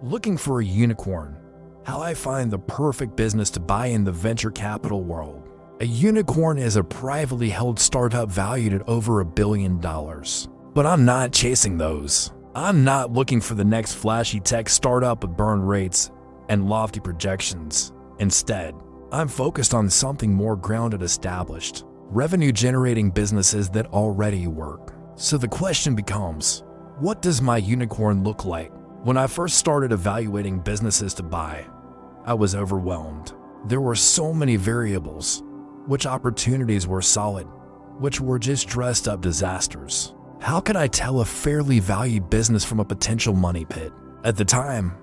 Looking for a unicorn. How I find the perfect business to buy in the venture capital world. A unicorn is a privately held startup valued at over $1 billion. But I'm not chasing those. I'm not looking for the next flashy tech startup with burn rates and lofty projections. Instead, I'm focused on something more grounded, established, revenue-generating businesses that already work. So the question becomes, what does my unicorn look like? When I first started evaluating businesses to buy, I was overwhelmed. There were so many variables. Which opportunities were solid? Which were just dressed up disasters? How could I tell a fairly valued business from a potential money pit? At the time,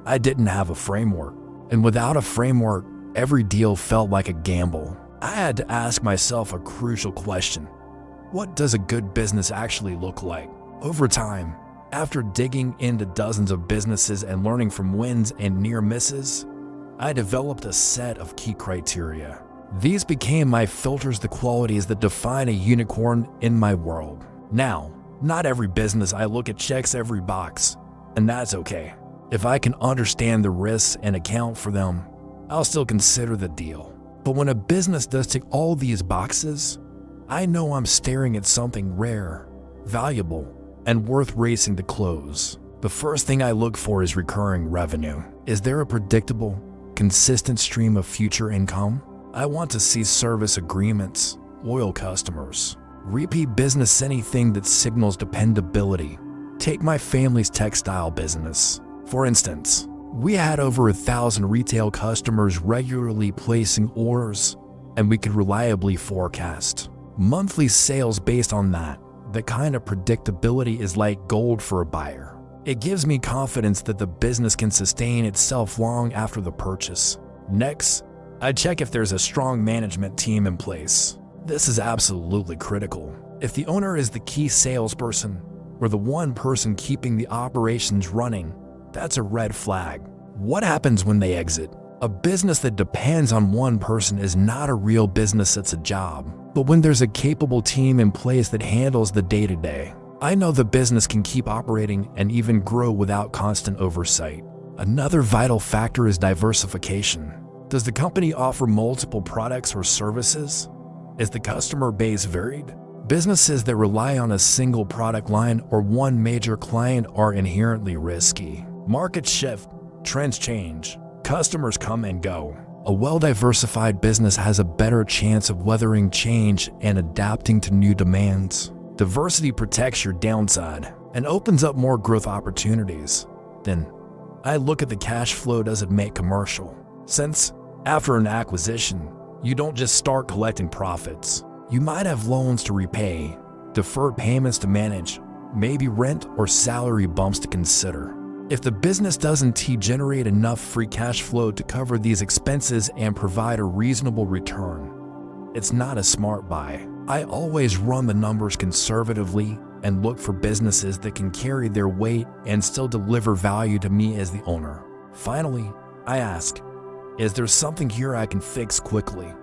I didn't have a framework. And without a framework, every deal felt like a gamble. I had to ask myself a crucial question. What does a good business actually look like? Over time, after digging into dozens of businesses and learning from wins and near misses, I developed a set of key criteria. These became my filters, the qualities that define a unicorn in my world. Now, not every business I look at checks every box, and that's okay. If I can understand the risks and account for them, I'll still consider the deal. But when a business does tick all these boxes, I know I'm staring at something rare, valuable, and worth racing to close. The first thing I look for is recurring revenue. Is there a predictable, consistent stream of future income? I want to see service agreements, loyal customers, repeat business, anything that signals dependability. Take my family's textile business. For instance, we had over 1,000 retail customers regularly placing orders, and we could reliably forecast monthly sales based on that. The kind of predictability is like gold for a buyer. It gives me confidence that the business can sustain itself long after the purchase. Next, I check if there's a strong management team in place. This is absolutely critical. If the owner is the key salesperson or the one person keeping the operations running, that's a red flag. What happens when they exit? A business that depends on one person is not a real business, it's a job. But when there's a capable team in place that handles the day-to-day, I know the business can keep operating and even grow without constant oversight. Another vital factor is diversification. Does the company offer multiple products or services? Is the customer base varied? Businesses that rely on a single product line or one major client are inherently risky. Markets shift, trends change, customers come and go. A well-diversified business has a better chance of weathering change and adapting to new demands. Diversity protects your downside and opens up more growth opportunities. Then, I look at the cash flow. Does it make commercial sense? After an acquisition, you don't just start collecting profits. You might have loans to repay, deferred payments to manage, maybe rent or salary bumps to consider. If the business doesn't generate enough free cash flow to cover these expenses and provide a reasonable return, it's not a smart buy. I always run the numbers conservatively and look for businesses that can carry their weight and still deliver value to me as the owner. Finally, I ask, is there something here I can fix quickly?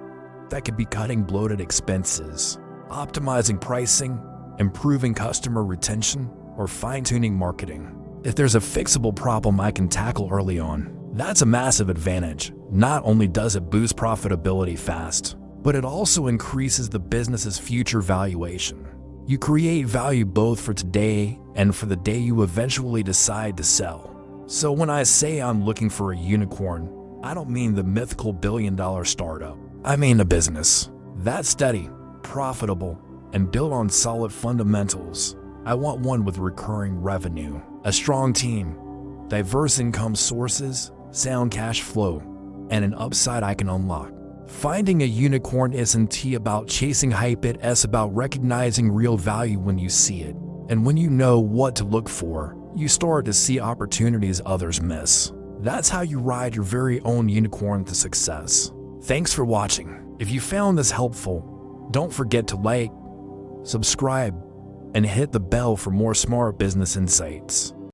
That could be cutting bloated expenses, optimizing pricing, improving customer retention, or fine-tuning marketing. If there's a fixable problem I can tackle early on, that's a massive advantage. Not only does it boost profitability fast, but it also increases the business's future valuation. You create value both for today and for the day you eventually decide to sell. So when I say I'm looking for a unicorn, I don't mean the mythical billion-dollar startup. I mean a business that's steady, profitable, and built on solid fundamentals. I want one with recurring revenue, a strong team, diverse income sources, sound cash flow, and an upside I can unlock. Finding a unicorn isn't about chasing hype, it's about recognizing real value when you see it. And when you know what to look for, you start to see opportunities others miss. That's how you ride your very own unicorn to success. Thanks for watching. If you found this helpful, don't forget to like, subscribe, and hit the bell for more smart business insights.